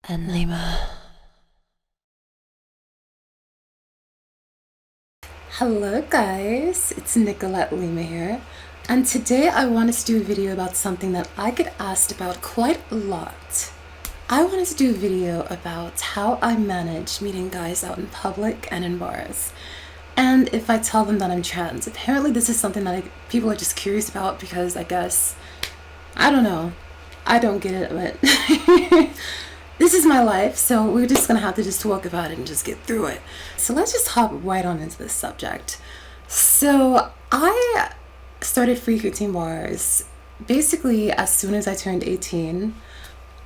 and Lima. Hello guys, it's Nicolette Lima here, and today I wanted to do a video about something that I get asked about quite a lot. I wanted to do a video about how I manage meeting guys out in public and in bars, and if I tell them that I'm trans. Apparently this is something that people are just curious about because I guess, I don't know, I don't get it, but this is my life, so we're just gonna have to just talk about it and just get through it. So let's just hop right on into this subject. So I started frequenting bars basically as soon as I turned 18.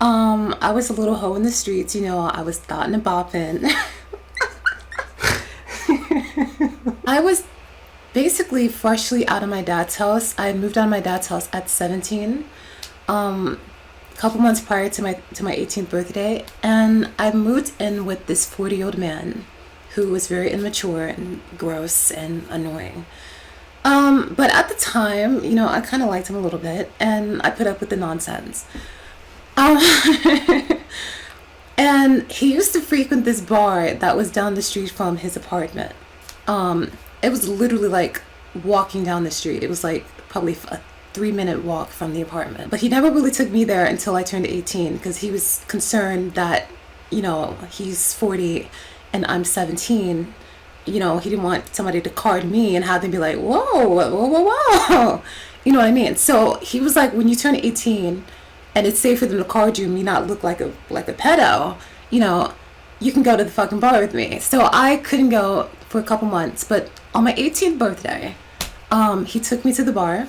I was a little hoe in the streets, I was thotting and bopping. I was basically freshly out of my dad's house. I moved out of my dad's house at 17. Couple months prior to my 18th birthday, and I moved in with this 40-year-old man who was very immature and gross and annoying. But at the time, I kind of liked him a little bit, and I put up with the nonsense. And he used to frequent this bar that was down the street from his apartment. It was literally like walking down the street. It was like probably a 3-minute walk from the apartment. But he never really took me there until I turned 18 because he was concerned that, he's 40 and I'm 17. He didn't want somebody to card me and have them be like, whoa, whoa, whoa, whoa. You know what I mean? So he was like, when you turn 18 and it's safe for them to card you and me not look like a pedo, you can go to the fucking bar with me. So I couldn't go for a couple months, but on my 18th birthday, he took me to the bar.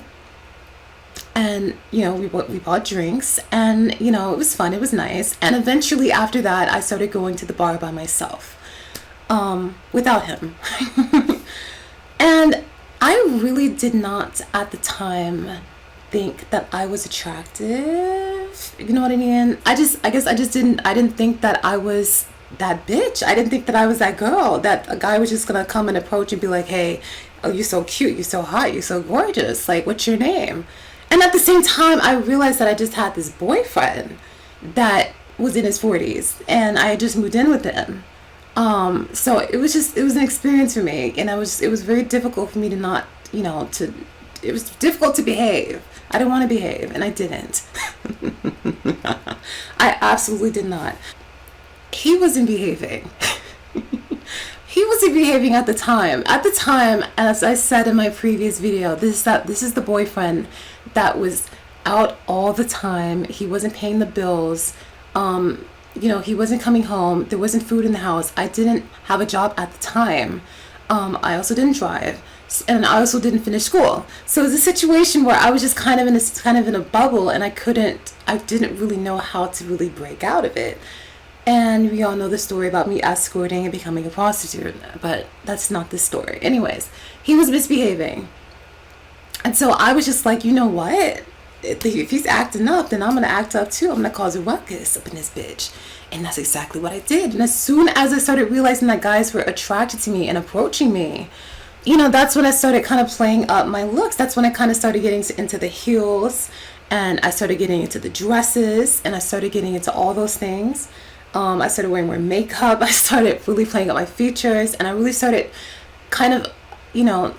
And we bought drinks, and it was fun, it was nice. And eventually after that I started going to the bar by myself, without him. And I really did not at the time think that I was attractive, you know what I mean? I didn't think that I was that bitch. I didn't think that I was that girl that a guy was just gonna come and approach and be like, hey, oh, you're so cute, you're so hot, you're so gorgeous, like, what's your name? And at the same time, I realized that I just had this boyfriend that was in his 40s, and I had just moved in with him. So it was an experience for me, and it was very difficult for me to not, it was difficult to behave. I didn't want to behave, and I didn't. I absolutely did not. He wasn't behaving. He wasn't behaving at the time. At the time, as I said in my previous video, this is the boyfriend that was out all the time. He wasn't paying the bills. He wasn't coming home. There wasn't food in the house. I didn't have a job at the time. I also didn't drive, and I also didn't finish school. So it was a situation where I was just kind of in a bubble, and I didn't really know how to really break out of it. And we all know the story about me escorting and becoming a prostitute, but that's not the story. Anyways, he was misbehaving. And so I was just like, you know what? If he's acting up, then I'm going to act up too. I'm going to cause a ruckus up in this bitch. And that's exactly what I did. And as soon as I started realizing that guys were attracted to me and approaching me, that's when I started kind of playing up my looks. That's when I kind of started getting into the heels, and I started getting into the dresses, and I started getting into all those things. I started wearing more makeup. I started really playing up my features, and I really started kind of,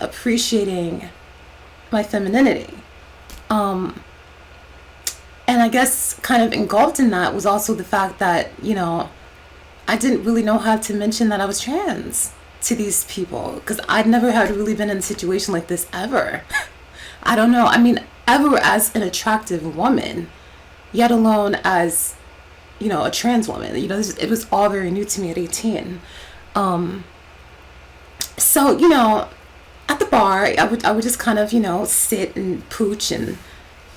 appreciating my femininity. And I guess kind of engulfed in that was also the fact that, I didn't really know how to mention that I was trans to these people, because I'd never had really been in a situation like this ever. I don't know. I mean, ever as an attractive woman, yet alone as a trans woman. It was all very new to me at 18. So at the bar, I would just kind of sit and pooch and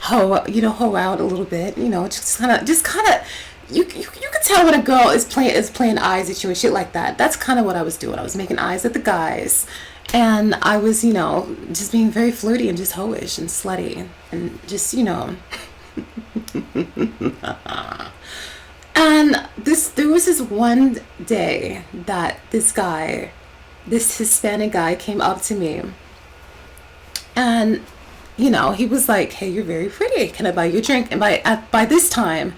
hoe out a little bit. Just kind of you could tell when a girl is playing eyes at you and shit like that. That's kind of what I was doing. I was making eyes at the guys, and I was just being very flirty and just hoish and slutty and just And there was this one day that this Hispanic guy came up to me, and he was like, hey, you're very pretty, can I buy you a drink? And by this time,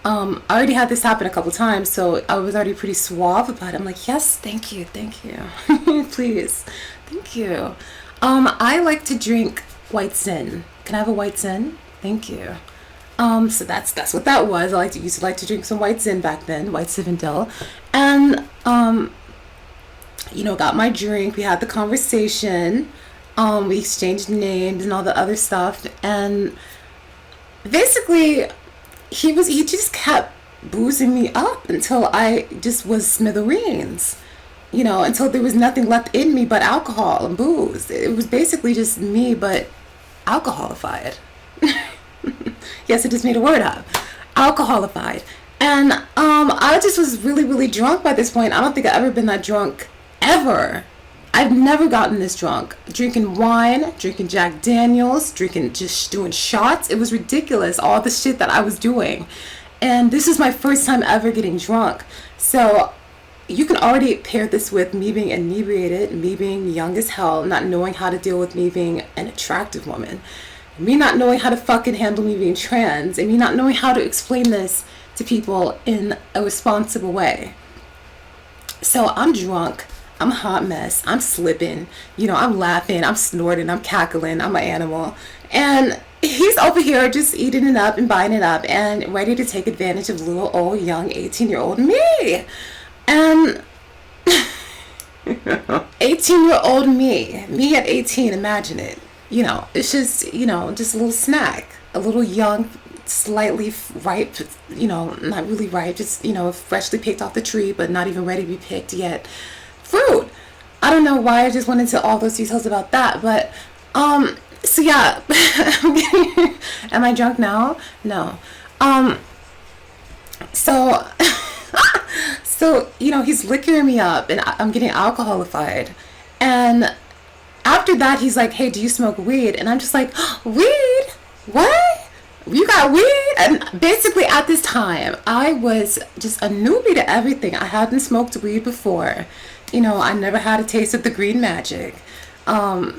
I already had this happen a couple times, so I was already pretty suave about it. I'm like, yes, thank you, please, thank you. I like to drink white sin. Can I have a white sin? Thank you. So that's what that was. Used to like to drink some white sin back then, white Zinfandel, and got my drink. We had the conversation. We exchanged names and all the other stuff, and basically he just kept boozing me up until I just was smithereens, until there was nothing left in me but alcohol and booze. It was basically just me but alcoholified. Yes, I just made a word up. Alcoholified. And I just was really, really drunk by this point. I don't think I've ever been that drunk ever. I've never gotten this drunk. Drinking wine, drinking Jack Daniels, just doing shots. It was ridiculous, all the shit that I was doing. And this is my first time ever getting drunk. So you can already pair this with me being inebriated, me being young as hell, not knowing how to deal with me being an attractive woman, me not knowing how to fucking handle me being trans, and me not knowing how to explain this to people in a responsible way. So I'm drunk. I'm a hot mess. I'm slipping. I'm laughing. I'm snorting. I'm cackling. I'm an animal. And he's over here just eating it up and buying it up and ready to take advantage of little old young 18-year-old me. And 18-year-old me at 18, imagine it. It's just, just a little snack. A little young, slightly ripe, not really ripe, just, freshly picked off the tree, but not even ready to be picked yet. Fruit. I don't know why I just went into all those details about that, but so yeah. Am I drunk now? No. So he's liquoring me up and I'm getting alcoholified, and after that he's like, hey, do you smoke weed? And I'm just like, weed? What? You got weed? And basically at this time I was just a newbie to everything. I hadn't smoked weed before. I never had a taste of the green magic. I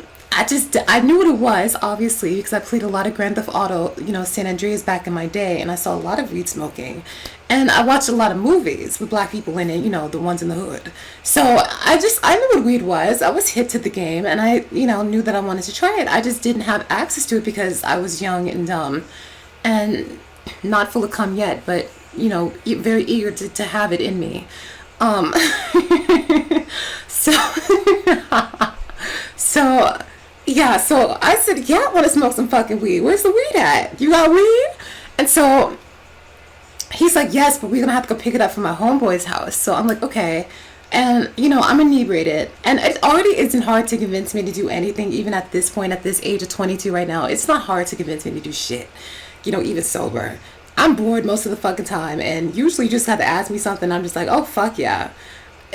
knew what it was, obviously, because I played a lot of Grand Theft Auto, San Andreas back in my day, and I saw a lot of weed smoking. And I watched a lot of movies with black people in it, the ones in the hood. So I knew what weed was. I was hip to the game, and I, knew that I wanted to try it. I just didn't have access to it because I was young and dumb and not full of cum yet, but, very eager to have it in me. So I said, yeah, I want to smoke some fucking weed. Where's the weed at? You got weed? And so he's like, yes, but we're going to have to go pick it up from my homeboy's house. So I'm like, okay. And, I'm inebriated. And it already isn't hard to convince me to do anything, even at this point, at this age of 22 right now. It's not hard to convince me to do shit, even sober. I'm bored most of the fucking time. And usually you just have to ask me something. I'm just like, oh, fuck yeah.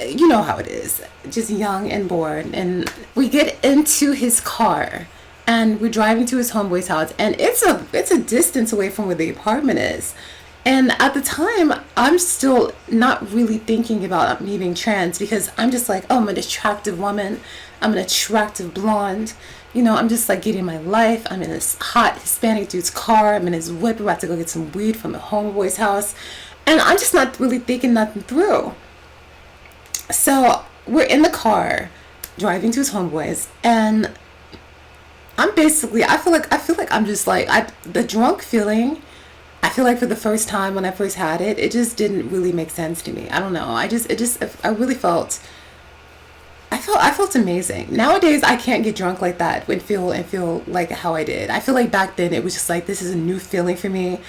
You know how it is, just young and bored. And we get into his car and we're driving to his homeboy's house, and it's a distance away from where the apartment is. And at the time I'm still not really thinking about me being trans, because I'm just like, oh, I'm an attractive woman, I'm an attractive blonde, I'm just like getting my life. I'm in this hot Hispanic dude's car, I'm in his whip, about to go get some weed from the homeboy's house, and I'm just not really thinking nothing through. So we're in the car driving to his homeboys, and I'm basically, I feel like I'm just like, the drunk feeling, I feel like for the first time when I first had it, it just didn't really make sense to me. I don't know. I really felt amazing. Nowadays I can't get drunk like that and feel like how I did. I feel like back then it was just like, this is a new feeling for me.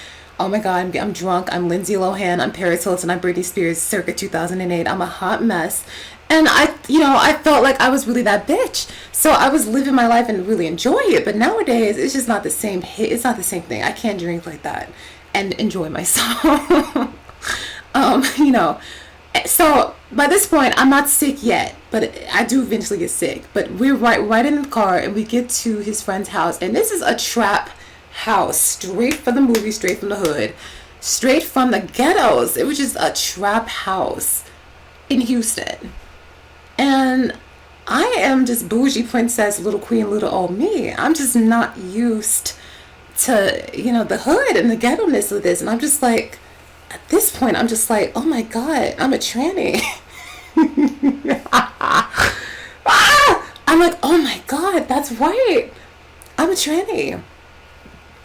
Oh my God, I'm drunk. I'm Lindsay Lohan. I'm Paris Hilton. I'm Britney Spears circa 2008. I'm a hot mess. And I felt like I was really that bitch. So I was living my life and really enjoying it. But nowadays, it's just not the same. It's not the same thing. I can't drink like that and enjoy myself. So by this point, I'm not sick yet, but I do eventually get sick. But we're right in the car, and we get to his friend's house. And this is a trap house, straight from the movie, straight from the hood, straight from the ghettos. It was just a trap house in Houston. And I am just bougie princess, little queen, little old me. I'm just not used to, the hood and the ghetto-ness of this. And I'm just like, at this point, I'm just like, oh my God, I'm a tranny. I'm like, oh my God, that's right. I'm a tranny.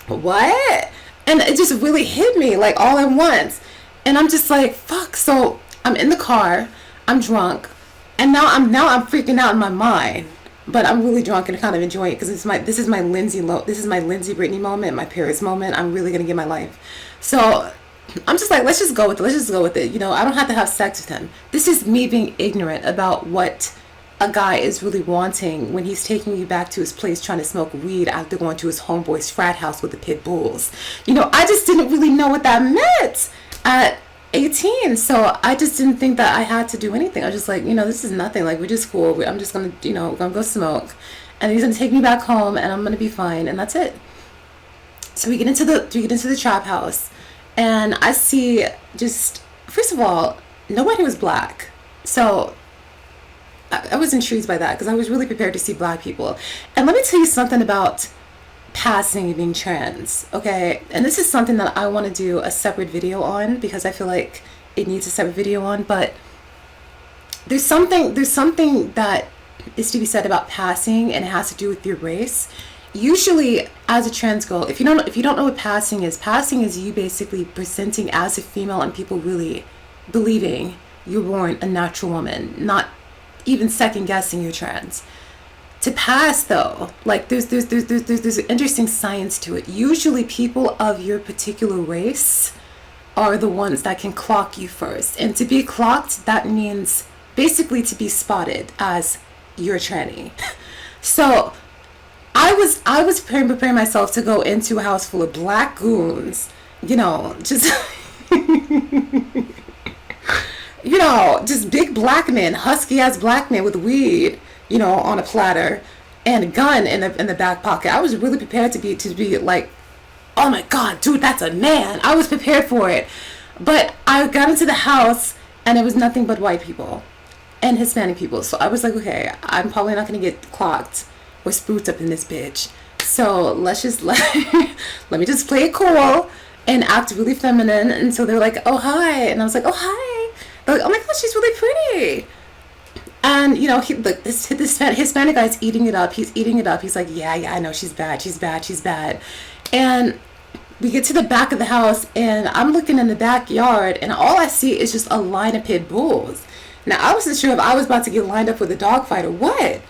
What? And it just really hit me like all at once. And I'm just like, fuck. So I'm in the car, I'm drunk, and now I'm freaking out in my mind. But I'm really drunk and kind of enjoying it because this is my Lindsay Brittany moment, my Paris moment. I'm really gonna get my life. So I'm just like, let's just go with it. You know, I don't have to have sex with him. This is me being ignorant about what a guy is really wanting when he's taking you back to his place trying to smoke weed after going to his homeboy's frat house with the pit bulls. You know, I just didn't really know what that meant at 18. So I just didn't think that I had to do anything. I was just like, you know, this is nothing. Like, we're just cool. I'm just going to, you know, gonna go smoke. And he's going to take me back home and I'm going to be fine. And that's it. So we get into the trap house. And I see just, first of all, nobody was black. So I was intrigued by that because I was really prepared to see black people. And let me tell you something about passing and being trans, okay? And this is something that I want to do a separate video on because I feel like it needs a separate video on. But there's something that is to be said about passing, and it has to do with your race. Usually, as a trans girl, if you don't know what passing is you basically presenting as a female and people really believing you're born a natural woman, not even second guessing you're trans. To pass though, like there's an interesting science to it. Usually people of your particular race are the ones that can clock you first. And to be clocked, that means basically to be spotted as you're tranny. So I was preparing myself to go into a house full of black goons, you know, just you know, just big black men, husky ass black men with weed, you know, on a platter and a gun in the back pocket. I was really prepared to be like, oh my God, dude, that's a man. I was prepared for it. But I got into the house and it was nothing but white people and Hispanic people. So I was like, okay, I'm probably not going to get clocked or spooked up in this bitch. So let's just let me just play it cool and act really feminine. And so they're like, oh, hi. And I was like, oh, hi. Like, oh my God, she's really pretty. And, you know, this Hispanic guy's eating it up. He's eating it up. He's like, yeah, I know, she's bad. And we get to the back of the house, and I'm looking in the backyard, and all I see is just a line of pit bulls. Now, I wasn't sure if I was about to get lined up with a dog fight or what,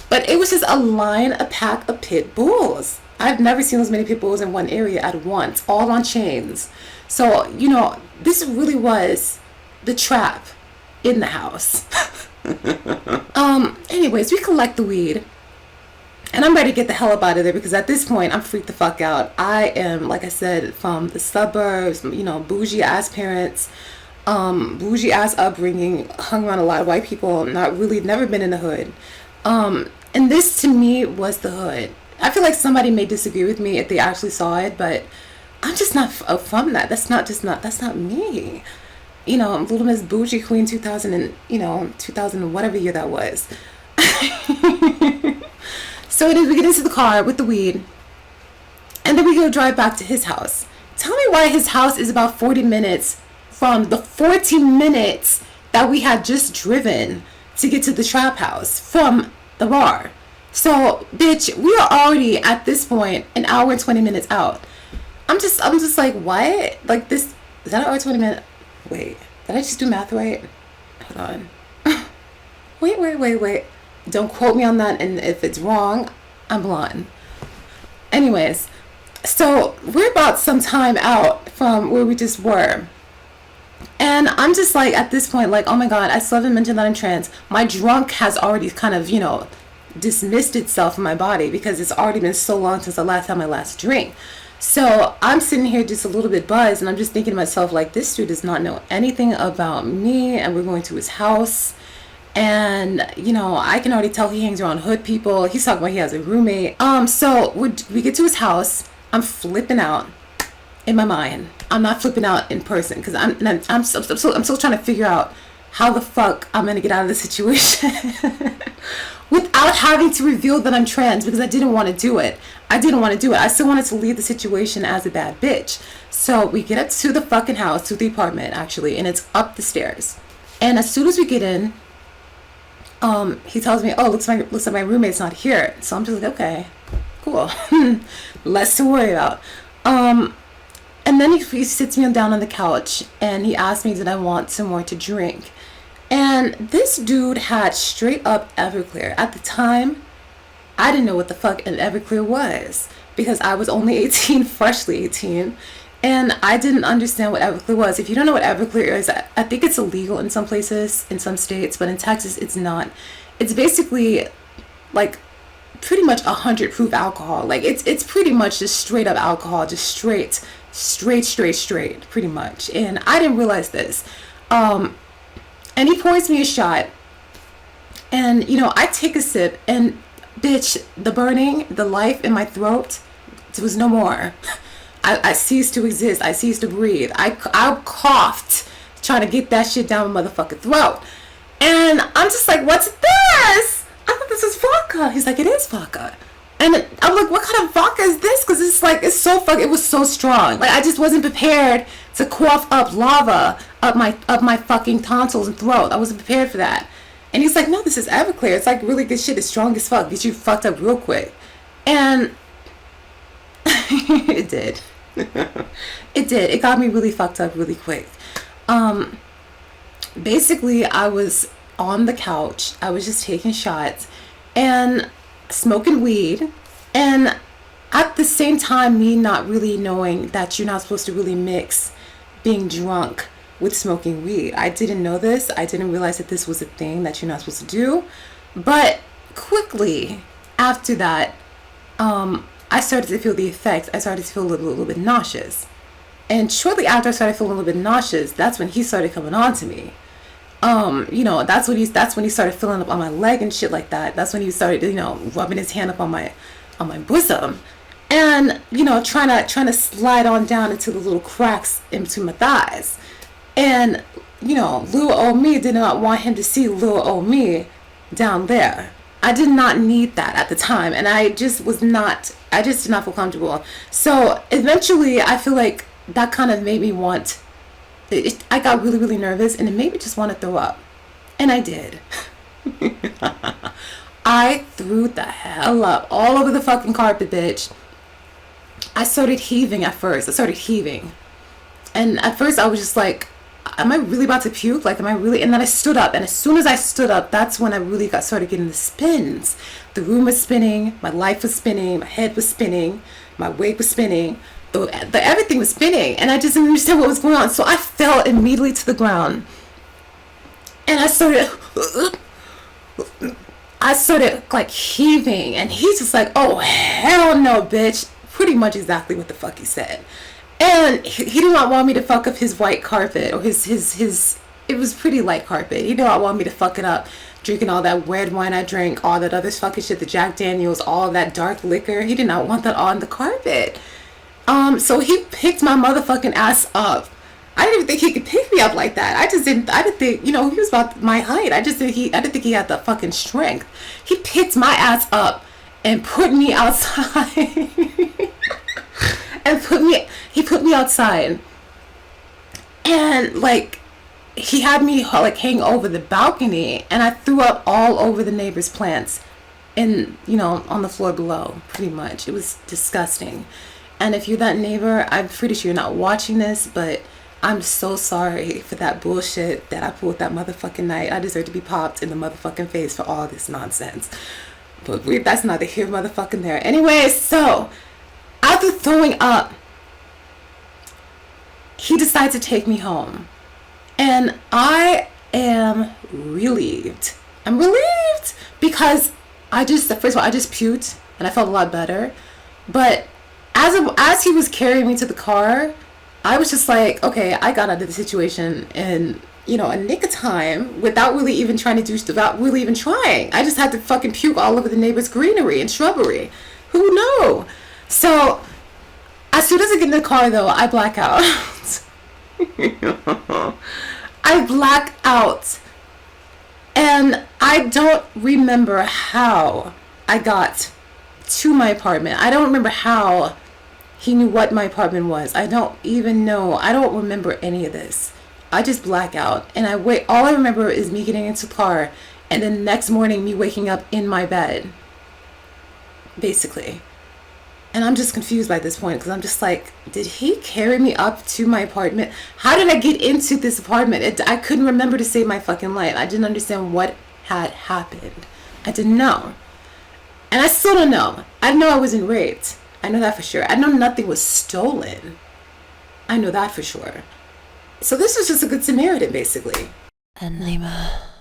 but it was just a pack of pit bulls. I've never seen as many pit bulls in one area at once, all on chains. So, you know, this really was the trap in the house. Anyways, we collect the weed and I'm ready to get the hell up out of there because at this point I'm freaked the fuck out. I am, like I said, from the suburbs, you know, bougie ass parents, bougie ass upbringing, hung around a lot of white people, never been in the hood. And this to me was the hood. I feel like somebody may disagree with me if they actually saw it, but I'm just not from that. That's not me. You know, Little Miss Bougie Queen 2000 and, you know, 2000 and whatever year that was. So it is, we get into the car with the weed and then we go drive back to his house. Tell me why his house is about 40 minutes from the 14 minutes that we had just driven to get to the trap house from the bar. So, bitch, we are already at this point an hour and 20 minutes out. I'm just like, what? Like this, is that an hour 20 minutes? Wait, did I just do math right? Hold on. Wait. Don't quote me on that, and if it's wrong, I'm blind. Anyways, so we're about some time out from where we just were. And I'm just like, at this point, like, oh my God, I still haven't mentioned that I'm trans. My drunk has already kind of, you know, dismissed itself in my body because it's already been so long since the last time I last drank. So I'm sitting here just a little bit buzzed and I'm just thinking to myself, like, this dude does not know anything about me and we're going to his house. And, you know, I can already tell he hangs around hood people. He's talking about he has a roommate. So we get to his house. I'm flipping out in my mind. I'm not flipping out in person because I'm still trying to figure out how the fuck I'm going to get out of the situation without having to reveal that I'm trans because I didn't want to do it. I still wanted to leave the situation as a bad bitch. So we get up to the fucking house, to the apartment actually, and it's up the stairs. And as soon as we get in, he tells me, oh, looks like my roommate's not here. So I'm just like, okay, cool. Less to worry about. And then he sits me down on the couch and he asked me, did I want some more to drink? And this dude had straight up Everclear. At the time, I didn't know what the fuck an Everclear was because I was only 18, freshly 18. And I didn't understand what Everclear was. If you don't know what Everclear is, I think it's illegal in some places, in some states, but in Texas, it's not. It's basically like pretty much 100 proof alcohol. Like it's pretty much just straight up alcohol, just straight, pretty much. And I didn't realize this. And he pours me a shot. And, you know, I take a sip and bitch, the burning, the life in my throat, it was no more. I ceased to exist. I ceased to breathe. I coughed trying to get that shit down my motherfucking throat. And I'm just like, what's this? I thought this was vodka. He's like, it is vodka. And I'm like, what kind of vodka is this? Because it's like, it was so strong. Like, I just wasn't prepared to cough up lava up my fucking tonsils and throat. I wasn't prepared for that. And he's like, no, this is Everclear. It's like really good shit. It's strong as fuck. Gets you fucked up real quick. And it did. It did. It got me really fucked up really quick. Basically, I was on the couch. I was just taking shots and smoking weed. And at the same time, me not really knowing that you're not supposed to really mix being drunk with smoking weed. I didn't know this. I didn't realize that this was a thing that you're not supposed to do. But quickly after that, I started to feel the effects. I started to feel a little bit nauseous. And shortly after I started feeling a little bit nauseous, that's when he started coming on to me. You know, that's when he started filling up on my leg and shit like that. That's when he started, you know, rubbing his hand up on my bosom. And, you know, trying to slide on down into the little cracks into my thighs. And, you know, little old me did not want him to see little old me down there. I did not need that at the time, and I just did not feel comfortable. So eventually I feel like that kind of made me I got really, really nervous, and it made me just want to throw up. And I did. I threw the hell up all over the fucking carpet, bitch. I started heaving at first. And at first I was just like, am I really about to puke? Like, am I really? And then I stood up. And as soon as I stood up, that's when I really started getting the spins. The room was spinning. My life was spinning. My head was spinning. My wig was spinning. Everything was spinning. And I just didn't understand what was going on. So I fell immediately to the ground. And I started like heaving. And he's just like, oh, hell no, bitch. Pretty much exactly what the fuck he said. And he did not want me to fuck up his white carpet or his it was pretty light carpet. He did not want me to fuck it up, drinking all that red wine I drank, all that other fucking shit, the Jack Daniels, all that dark liquor. He did not want that on the carpet. So he picked my motherfucking ass up. I didn't even think he could pick me up like that. I didn't think, you know, he was about my height. I didn't think he had the fucking strength. He picked my ass up and put me outside. He put me outside, and like he had me like hang over the balcony, and I threw up all over the neighbor's plants, and you know, on the floor below. Pretty much, it was disgusting. And if you're that neighbor, I'm pretty sure you're not watching this, but I'm so sorry for that bullshit that I pulled that motherfucking night. I deserve to be popped in the motherfucking face for all this nonsense. But that's neither here motherfucking there. Anyway, so after throwing up, he decided to take me home. And I am relieved. I'm relieved because first of all, I just puked and I felt a lot better. But as he was carrying me to the car, I was just like, okay, I got out of the situation in, you know, a nick of time without really even trying. I just had to fucking puke all over the neighbor's greenery and shrubbery. Who knew? So as soon as I get in the car, though, I black out. I black out. And I don't remember how I got to my apartment. I don't remember how He knew what my apartment was. I don't even know. I don't remember any of this. I just black out. And all I remember is me getting into the car, and then the next morning me waking up in my bed, basically. And I'm just confused by this point, because I'm just like, did he carry me up to my apartment? How did I get into this apartment? I couldn't remember to save my fucking life. I didn't understand what had happened. I didn't know. And I still don't know. I know I wasn't raped. I know that for sure. I know nothing was stolen. I know that for sure. So this was just a good Samaritan, basically. And Lima.